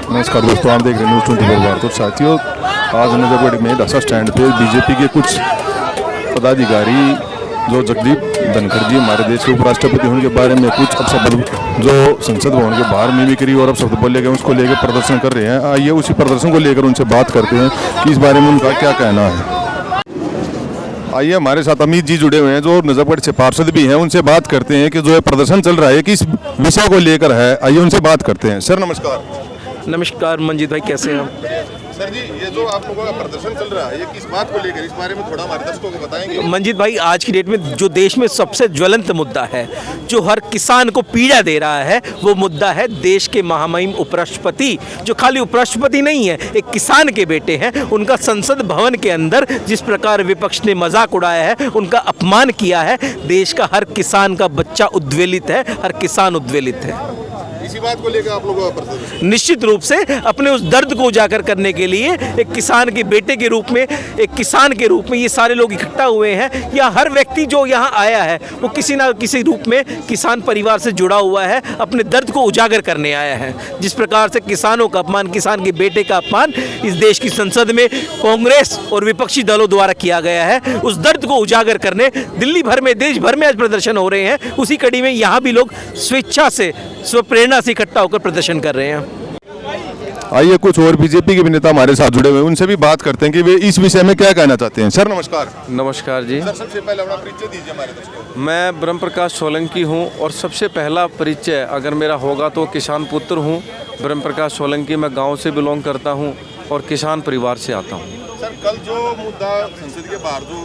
नमस्कार दोस्तों, आप देख रहे हैं न्यूज़ 24 तो साथियों, आज नजफगढ़ में दशा स्टैंड पे बीजेपी के कुछ पदाधिकारी जो जगदीप धनखड़ जी हमारे देश के उपराष्ट्रपति होने के बारे में कुछ अपशब्द जो संसद भवन के बाहर मिमिक्री और अपशब्द बोले गए उसको लेकर प्रदर्शन कर रहे हैं। आइए उसी प्रदर्शन को लेकर उनसे बात करते हैं कि इस बारे में उनका क्या कहना है। आइए हमारे साथ अमित जी जुड़े हुए हैं जो नजफगढ़ से पार्षद भी हैं, उनसे बात करते हैं कि जो ये प्रदर्शन चल रहा है किस विषय को लेकर है। आइए उनसे बात करते हैं। सर नमस्कार। नमस्कार मंजीत भाई, कैसे हैं? सर जी, ये जो आप लोगों का प्रदर्शन चल रहा है ये किस बात को लेकर, इस बारे में थोड़ा हमारे दर्शकों को बताएंगे? मंजीत भाई, आज की डेट में जो देश में सबसे ज्वलंत मुद्दा है, जो हर किसान को पीड़ा दे रहा है, वो मुद्दा है देश के महामहिम उपराष्ट्रपति, जो खाली उपराष्ट्रपति नहीं है, एक किसान के बेटे हैं। उनका संसद भवन के अंदर जिस प्रकार विपक्ष ने मजाक उड़ाया है, उनका अपमान किया है, देश का हर किसान का बच्चा उद्वेलित है, हर किसान उद्वेलित है। इसी बात को लेकर आप लोगों का प्रदर्शन निश्चित रूप से अपने उस दर्द को उजागर करने के लिए एक किसान के बेटे के रूप में, एक किसान के रूप में ये सारे लोग इकट्ठा हुए हैं। या हर व्यक्ति जो यहाँ आया है वो किसी ना किसी रूप में किसान परिवार से जुड़ा हुआ है, अपने दर्द को उजागर करने आया है। जिस प्रकार से किसानों का अपमान, किसान के बेटे का अपमान इस देश की संसद में कांग्रेस और विपक्षी दलों द्वारा किया गया है, उस दर्द को उजागर करने दिल्ली भर में, देश भर में आज प्रदर्शन हो रहे हैं। उसी कड़ी में यहाँ भी लोग स्वेच्छा से, स्वप्रेरणा से इकट्ठा होकर प्रदर्शन कर रहे हैं। आइए कुछ और बीजेपी के भी नेता हमारे साथ जुड़े हुए हैं, उनसे भी बात करते हैं कि वे इस विषय में क्या कहना चाहते हैं। सर नमस्कार। नमस्कार जी। सर सबसे पहले अपना परिचय दीजिए हमारे दर्शकों को। मैं ब्रह्म प्रकाश सोलंकी हूं और सबसे पहला परिचय अगर मेरा होगा तो किसान पुत्र हूं। ब्रह्म प्रकाश सोलंकी, मैं गांव से बिलोंग करता हूं और किसान परिवार से आता हूं। सर कल जो मुद्दा संसद के बाहर जो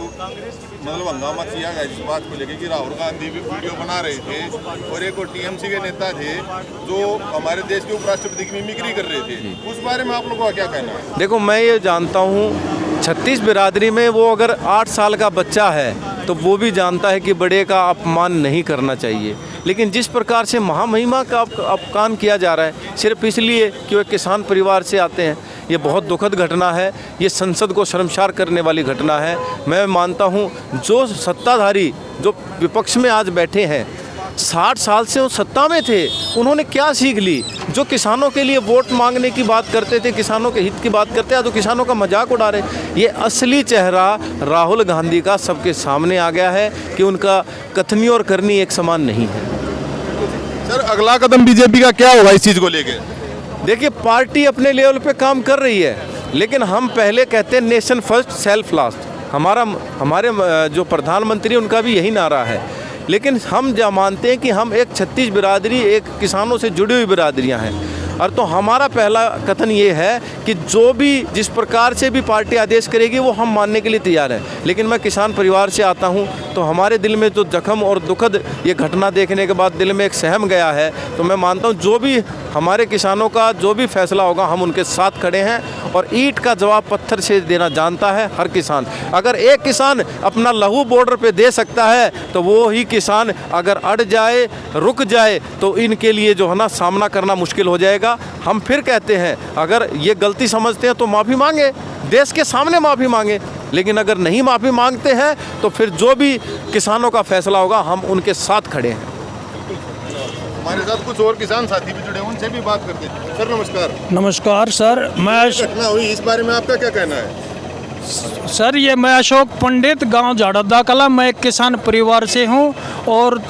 मतलब हंगामा किया गया इस बात को लेकर कि राहुल गांधी भी वीडियो बना रहे थे और एक और टीएमसी के नेता थे जो हमारे देश के उपराष्ट्रपति की मिमिक्री कर रहे थे, उस बारे में आप लोगों का क्या कहना है? देखो, मैं ये जानता हूँ 36 बिरादरी में वो अगर 8 साल का बच्चा है तो वो भी जानता है कि बड़े का अपमान नहीं करना चाहिए। लेकिन जिस प्रकार से महामहिमा का अपमान किया जा रहा है सिर्फ इसलिए कि वे किसान परिवार से आते हैं, ये बहुत दुखद घटना है। ये संसद को शर्मसार करने वाली घटना है। मैं मानता हूँ जो सत्ताधारी जो विपक्ष में आज बैठे हैं 60 साल से वो सत्ता में थे, उन्होंने क्या सीख ली? जो किसानों के लिए वोट मांगने की बात करते थे, किसानों के हित की बात करते हैं, तो किसानों का मजाक उड़ा रहे। ये असली चेहरा राहुल गांधी का सबके सामने आ गया है कि उनका कथनी और करनी एक समान नहीं है। सर अगला कदम बीजेपी का क्या होगा इस चीज़ को लेकर? देखिए, पार्टी अपने लेवल पे काम कर रही है, लेकिन हम पहले कहते हैं नेशन फर्स्ट सेल्फ लास्ट। हमारे जो प्रधानमंत्री उनका भी यही नारा है। लेकिन हम जो मानते हैं कि हम एक 36 बिरादरी, एक किसानों से जुड़ी हुई बिरादरियां हैं, और तो हमारा पहला कथन ये है कि जो भी जिस प्रकार से भी पार्टी आदेश करेगी वो हम मानने के लिए तैयार हैं। लेकिन मैं किसान परिवार से आता हूं तो हमारे दिल में जो जख्म और दुखद ये घटना देखने के बाद दिल में एक सहम गया है। तो मैं मानता हूं जो भी हमारे किसानों का जो भी फैसला होगा हम उनके साथ खड़े हैं, और ईंट का जवाब पत्थर से देना जानता है हर किसान। अगर एक किसान अपना लहू बॉर्डर पे दे सकता है तो वो ही किसान अगर अड़ जाए, रुक जाए, तो इनके लिए जो है ना सामना करना मुश्किल हो जाएगा। हम फिर कहते हैं अगर ये गलती समझते हैं तो माफ़ी मांगे, देश के सामने माफ़ी मांगे। लेकिन अगर नहीं माफ़ी मांगते हैं तो फिर जो भी किसानों का फैसला होगा हम उनके साथ खड़े हैं। हमारे साथ कुछ और किसान साथी भी जुड़े हैं, उनसे भी बात करते हैं। सर नमस्कार। नमस्कार सर। मैं घटना हुई इस बारे में आपका क्या कहना है? सर ये मैं अशोक पंडित, गांव झाड़दा कला, मैं एक किसान परिवार से हूं, और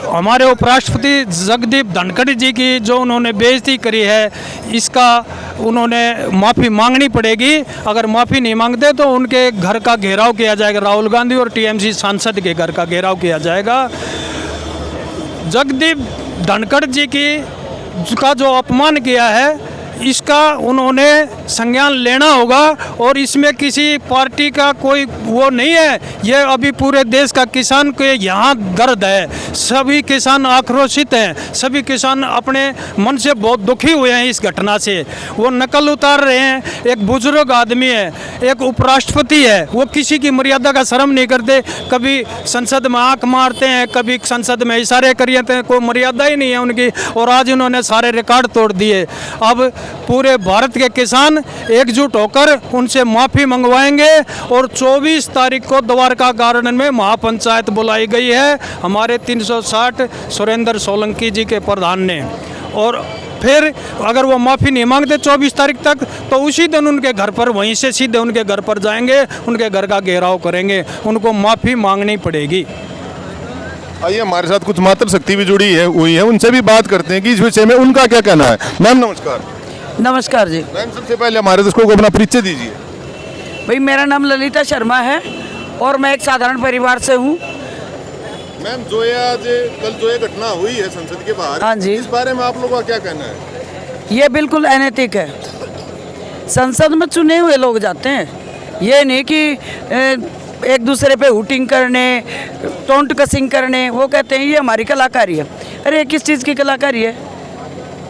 हमारे उपराष्ट्रपति जगदीप धनखड़ जी की जो उन्होंने बेइज्जती करी है, इसका उन्होंने माफ़ी मांगनी पड़ेगी। अगर माफ़ी नहीं मांगते तो उनके घर का घेराव किया जाएगा, राहुल गांधी और टीएमसी सांसद के घर का घेराव किया जाएगा। जगदीप धनखड़ जी का जो अपमान किया है इसका उन्होंने संज्ञान लेना होगा, और इसमें किसी पार्टी का कोई वो नहीं है। ये अभी पूरे देश का किसान के यहाँ दर्द है, सभी किसान आक्रोशित हैं, सभी किसान अपने मन से बहुत दुखी हुए हैं इस घटना से। वो नकल उतार रहे हैं। एक बुजुर्ग आदमी है, एक उपराष्ट्रपति है, वो किसी की मर्यादा का शर्म नहीं करते। कभी संसद में आंख मारते हैं, कभी संसद में इशारे करिए हैं, कोई मर्यादा ही नहीं है उनकी, और आज उन्होंने सारे रिकॉर्ड तोड़ दिए। अब पूरे भारत के किसान एकजुट होकर उनसे माफ़ी मंगवाएंगे, और 24 तारीख को द्वारका गार्डन में महापंचायत बुलाई गई है हमारे 360 सुरेंद्र सोलंकी जी के प्रधान ने। और फिर अगर वो माफ़ी नहीं मांगते 24 तारीख तक, तो उसी दिन उनके घर पर, वहीं से सीधे उनके घर पर जाएंगे, उनके घर का घेराव करेंगे, उनको माफ़ी मांगनी पड़ेगी। आइए हमारे साथ कुछ मातृशक्ति भी जुड़ी है हुई है, उनसे भी बात करते हैं कि इस विषय में उनका क्या कहना है। मैम नमस्कार। नमस्कार जी। मैम सबसे पहले हमारे दर्शकों को अपना परिचय दीजिए। भाई मेरा नाम ललिता शर्मा है और मैं एक साधारण परिवार से हूँ। मैम जो ये आज कल जो ये घटना हुई है संसद के बाहर, हाँ जी, इस बारे में आप लोगों का क्या कहना है? ये बिल्कुल अनैतिक है। संसद में चुने हुए लोग जाते हैं, ये नहीं कि एक दूसरे पे हुटिंग करने, टोंट कसिंग करने। वो कहते हैं ये हमारी कलाकारी है। अरे किस चीज़ की कलाकारी है?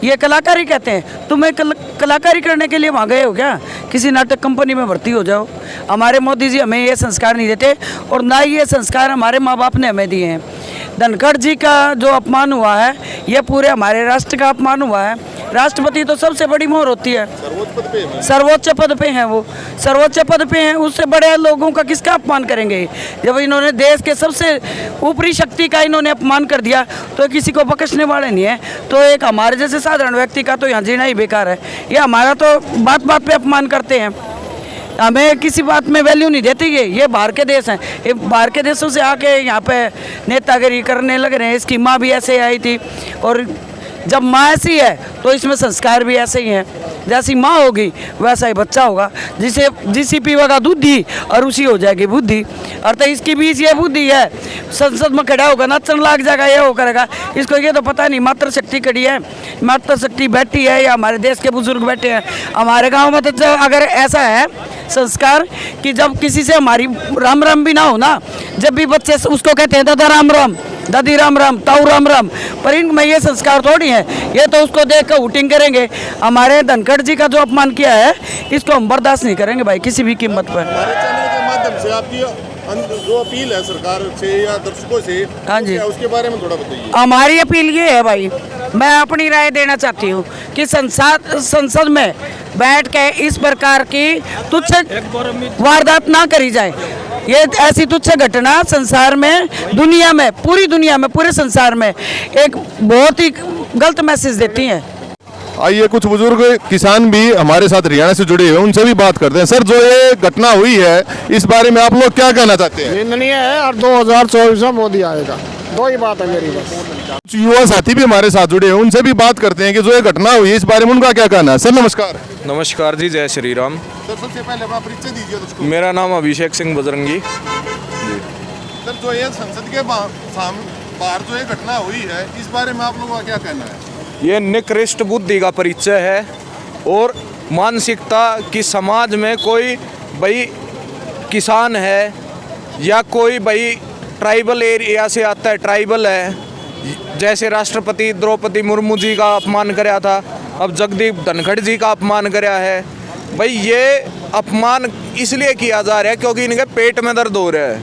ये कलाकारी कहते हैं। तुम्हें कलाकारी करने के लिए वहाँ गए हो क्या? किसी नाटक कंपनी में भर्ती हो जाओ। हमारे मोदी जी हमें ये संस्कार नहीं देते और ना ही ये संस्कार हमारे माँ बाप ने हमें दिए हैं। धनखड़ जी का जो अपमान हुआ है, ये पूरे हमारे राष्ट्र का अपमान हुआ है। राष्ट्रपति तो सबसे बड़ी मोहर होती है, सर्वोच्च पद पे हैं वो, सर्वोच्च पद पे हैं। उससे बड़े लोगों का किसका अपमान करेंगे? जब इन्होंने देश के सबसे ऊपरी शक्ति का इन्होंने अपमान कर दिया तो किसी को बख्शने वाले नहीं है। तो एक हमारे जैसे साधारण व्यक्ति का तो यहाँ जीना ही बेकार है। ये हमारा तो बात बात पे अपमान करते हैं, हमें किसी बात में वैल्यू नहीं देते। ये बाहर के देश हैं, ये बाहर के देशों से आके यहाँ पे नेतागिरी करने लग रहे हैं। इसकी माँ भी ऐसे आई थी और जब माँ ऐसी है तो इसमें संस्कार भी ऐसे ही हैं। जैसी माँ होगी वैसा ही बच्चा होगा। जिसे पीवेगा दूध ही और उसी हो जाएगी बुद्धि। और तो इसकी बीच ये बुद्धि है, संसद में खड़ा होगा नाचन लग जाएगा, ये हो करेगा। इसको ये तो पता नहीं मातृशक्ति खड़ी है, मातृशक्ति बैठी है या हमारे देश के बुजुर्ग बैठे हैं। हमारे गाँव में तो अगर ऐसा है संस्कार कि जब किसी से हमारी राम राम भी ना हो ना, जब भी बच्चे उसको कहते हैं दादा राम राम, दादी राम राम, ताऊ राम राम। पर इनमें ये संस्कार थोड़ी है, ये तो उसको देख कर हुटिंग करेंगे। हमारे धनखड़ जी का जो अपमान किया है, इसको हम बर्दाश्त नहीं करेंगे भाई किसी भी कीमत पर। हमारे चैनल के माध्यम से आपकी जो अपील है सरकार से या दर्शकों से, हाँ जी, उसके बारे में थोड़ा बताइए। हमारी अपील ये है भाई, मैं अपनी राय देना चाहती हूँ कि संसद में बैठ के इस प्रकार की तुच्छ वारदात ना करी जाए। ये ऐसी तुच्छ घटना संसार में, दुनिया में, पूरी दुनिया में, पूरे संसार में एक बहुत ही गलत मैसेज देती हैं। आइए कुछ बुजुर्ग किसान भी हमारे साथ हरियाणा से जुड़े हुए हैं, उनसे भी बात करते हैं। सर जो ये घटना हुई है इस बारे में आप लोग क्या कहना चाहते हैं? निंदनीय है और 2024 में मोदी आएगा, दो ही बात है मेरी बस। कुछ युवा साथी भी हमारे साथ जुड़े हैं, उनसे भी बात करते हैं कि जो ये घटना हुई है इस बारे में उनका क्या कहना है। सर नमस्कार। नमस्कार जी, जय श्री राम। सर सबसे पहले अपना परिचय दीजिए दोस्तों। मेरा नाम अभिषेक सिंह बजरंगी। सर जो ये संसद के बाहर जो ये घटना हुई है इस बारे में आप लोगों का क्या कहना है? ये निकृष्ट बुद्धि का परिचय है और मानसिकता कि समाज में कोई भाई किसान है या कोई भाई ट्राइबल एरिया से आता है, ट्राइबल है, जैसे राष्ट्रपति द्रौपदी मुर्मू जी का अपमान कराया था, अब जगदीप धनखड़ जी का अपमान कराया है। भाई ये अपमान इसलिए किया जा रहा है क्योंकि इनके पेट में दर्द हो रहा है।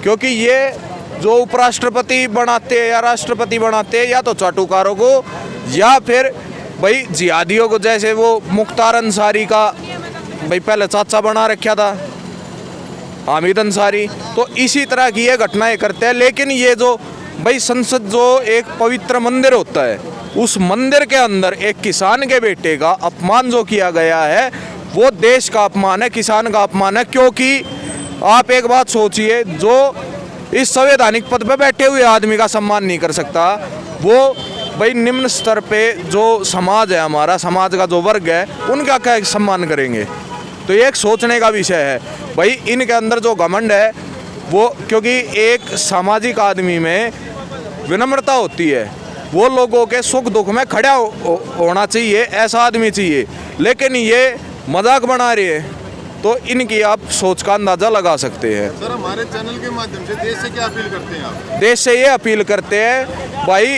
क्योंकि ये जो उपराष्ट्रपति बनाते हैं या राष्ट्रपति बनाते हैं या तो चाटुकारों को या फिर भाई जिहादियों को, जैसे वो मुख्तार अंसारी का भाई पहले चाचा बना रखा था हामिद अंसारी, तो इसी तरह की ये घटनाएं करते हैं। लेकिन ये जो भाई संसद जो एक पवित्र मंदिर होता है, उस मंदिर के अंदर एक किसान के बेटे का अपमान जो किया गया है वो देश का अपमान है, किसान का अपमान है। क्योंकि आप एक बात सोचिए, जो इस संवैधानिक पद पे बैठे हुए आदमी का सम्मान नहीं कर सकता, वो भाई निम्न स्तर पे जो समाज है, हमारा समाज का जो वर्ग है, उनका क्या सम्मान करेंगे? तो ये एक सोचने का विषय है भाई। इनके अंदर जो घमंड है वो, क्योंकि एक सामाजिक आदमी में विनम्रता होती है, वो लोगों के सुख दुख में खड़ा होना चाहिए, ऐसा आदमी चाहिए। लेकिन ये मजाक बना रही है, तो इनकी आप सोच का अंदाज़ा लगा सकते हैं। सर हमारे चैनल के माध्यम से देश से क्या अपील करते हैं आप? देश से ये अपील करते हैं भाई,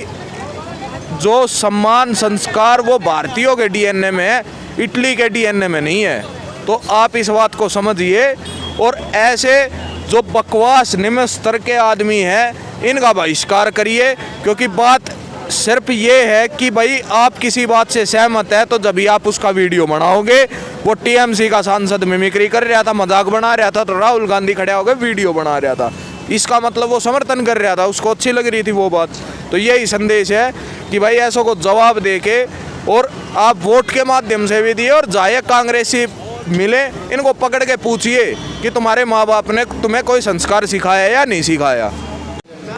जो सम्मान संस्कार वो भारतीयों के डीएनए में है, इटली के डीएनए में नहीं है। तो आप इस बात को समझिए और ऐसे जो बकवास निम्न स्तर के आदमी हैं इनका बहिष्कार करिए। क्योंकि बात सिर्फ ये है कि भाई आप किसी बात से सहमत है तो जब भी आप उसका वीडियो बनाओगे। वो टीएमसी का सांसद मिमिक्री कर रहा था, मजाक बना रहा था, तो राहुल गांधी खड़े हो गए वीडियो बना रहा था, इसका मतलब वो समर्थन कर रहा था, उसको अच्छी लग रही थी वो बात। तो यही संदेश है कि भाई ऐसों को जवाब दे के और आप वोट के माध्यम से भी दिए और जाए कांग्रेसी मिले, इनको पकड़ के पूछिए कि तुम्हारे माँ बाप ने तुम्हें कोई संस्कार सिखाया या नहीं सिखाया।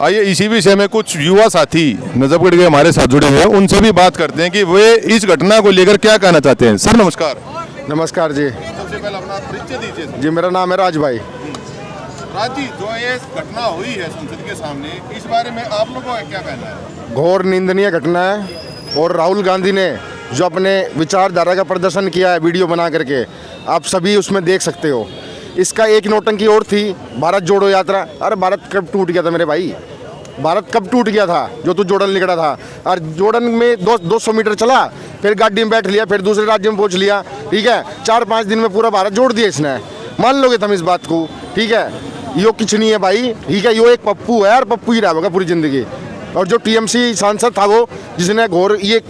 आइए इसी विषय में कुछ युवा साथी नजफगढ़ के हमारे साथ जुड़े हुए हैं, उनसे भी बात करते हैं कि वे इस घटना को लेकर क्या कहना चाहते हैं। सर नमस्कार। नमस्कार जी। सबसे पहले अपना परिचय दीजिए। जी मेरा नाम है राज भाई। राज जी, जो ये घटना हुई है संसद के सामने, इस बारे में आप लोगों का क्या कहना है? घोर निंदनीय घटना है और राहुल गांधी ने जो अपने विचारधारा का प्रदर्शन किया है वीडियो बना करके, आप सभी उसमें देख सकते हो। इसका एक नौटंकी और थी, भारत जोड़ो यात्रा। अरे भारत कब टूट गया था मेरे भाई? भारत कब टूट गया था जो तू जोड़न निकला था? और जोड़न में 200 मीटर चला, फिर गाड़ी में बैठ लिया, फिर दूसरे राज्य में पहुंच लिया, ठीक है। 4-5 दिन में पूरा भारत जोड़ दिया इसने। मान लोगे तुम इस बात को? ठीक है, यो कुछ नहीं है भाई, ठीक है। यो एक पप्पू है और पप्पू ही रहेगा पूरी जिंदगी। और जो टीएमसी सांसद था वो, जिसने घोर ये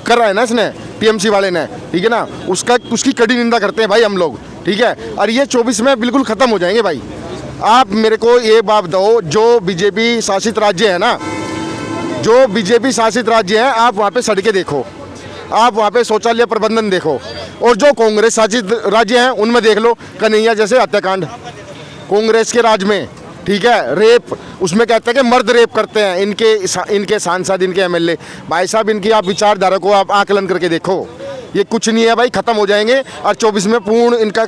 कर रहा है ना इसने, टीएमसी वाले ने, ठीक है ना, उसकी कड़ी निंदा करते हैं भाई हम लोग, ठीक है। और ये 24 में बिल्कुल खत्म हो जाएंगे भाई। आप मेरे को ये बात दो, जो बीजेपी शासित राज्य है ना, जो बीजेपी शासित राज्य है, आप वहाँ पे सड़कें देखो, आप वहाँ पे शौचालय प्रबंधन देखो, और जो कांग्रेस शासित राज्य हैं उनमें देख लो कन्हैया जैसे हत्याकांड कांग्रेस के राज में, ठीक है। रेप, उसमें कहते हैं कि मर्द रेप करते हैं इनके सांसद, इनके एमएलए। भाई साहब, इनकी आप विचारधारा को आप आकलन करके देखो, ये कुछ नहीं है भाई, खत्म हो जाएंगे। और 24 में पूर्ण इनका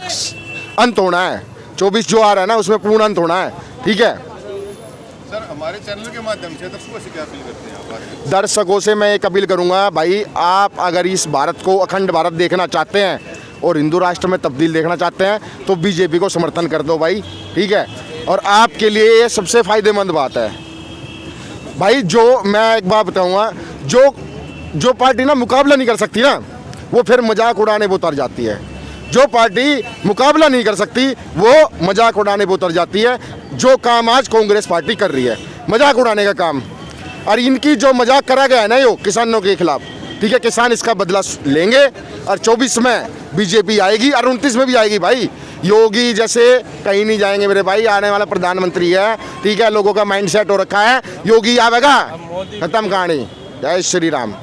अंत होना है। 24 जो आ रहा है ना, उसमें पूर्ण अंत होना है, ठीक है। सर, हमारे चैनल के माध्यम से दर्शकों से क्या अपील करते हैं आप? दर्शकों से मैं एक अपील करूंगा भाई, आप अगर इस भारत को अखंड भारत देखना चाहते हैं और हिंदू राष्ट्र में तब्दील देखना चाहते हैं तो बीजेपी को समर्थन कर दो भाई, ठीक है। और आपके लिए ये सबसे फायदेमंद बात है भाई। जो मैं एक बात बताऊंगा, जो पार्टी ना मुकाबला नहीं कर सकती ना, वो फिर मजाक उड़ाने पर उतर जाती है। जो पार्टी मुकाबला नहीं कर सकती वो मजाक उड़ाने पर उतर जाती है। जो काम आज कांग्रेस पार्टी कर रही है, मजाक उड़ाने का काम। और इनकी जो मजाक करा गया है ना, यो किसानों के खिलाफ, ठीक है, किसान इसका बदला लेंगे। और 24 में बीजेपी आएगी और 29 में भी आएगी भाई। योगी जैसे कहीं नहीं जाएंगे मेरे भाई, आने वाला प्रधानमंत्री है, ठीक है। लोगों का माइंड सेट हो रखा है, योगी आवेगा, खत्म कहानी। जय श्री राम।